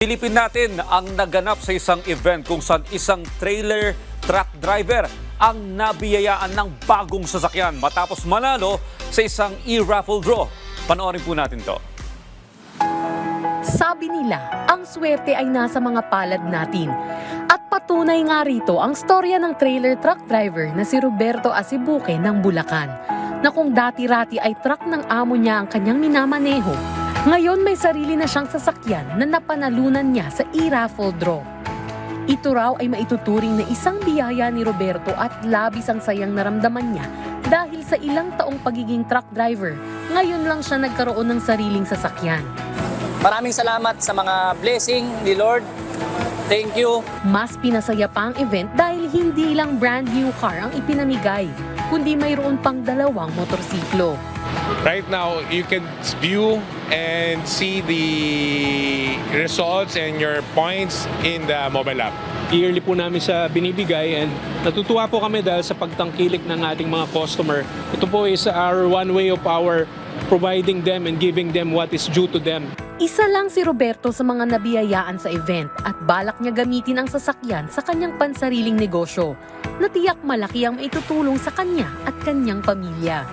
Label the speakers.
Speaker 1: Pilipin natin ang naganap sa isang event kung saan isang trailer truck driver ang nabiyayaan ng bagong sasakyan matapos manalo sa isang e-raffle draw. Panoorin po natin to.
Speaker 2: Sabi nila, ang swerte ay nasa mga palad natin. At patunay nga rito ang storya ng trailer truck driver na si Roberto Asibuque ng Bulacan, na kung dati-rati ay truck ng amo niya ang kanyang minamaneho, ngayon may sarili na siyang sasakyan na napanalunan niya sa e-raffle draw. Ito raw ay maituturing na isang biyaya ni Roberto at labis ang sayang naramdaman niya dahil sa ilang taong pagiging truck driver, ngayon lang siya nagkaroon ng sariling sasakyan.
Speaker 3: Maraming salamat sa mga blessing ni Lord. Thank you.
Speaker 2: Mas pinasaya pa ang event dahil hindi lang brand new car ang ipinamigay, kundi mayroon pang 2 motorsiklo.
Speaker 4: Right now, you can view and see the results and your points in the mobile app.
Speaker 5: Yearly po namin sa binibigay and natutuwa po kami dahil sa pagtangkilik ng ating mga customer. Ito po is our one way of our providing them and giving them what is due to them.
Speaker 2: Isa lang si Roberto sa mga nabiyayaan sa event at balak niya gamitin ang sasakyan sa kanyang pansariling negosyo na tiyak malaki ang maitutulong sa kanya at kanyang pamilya.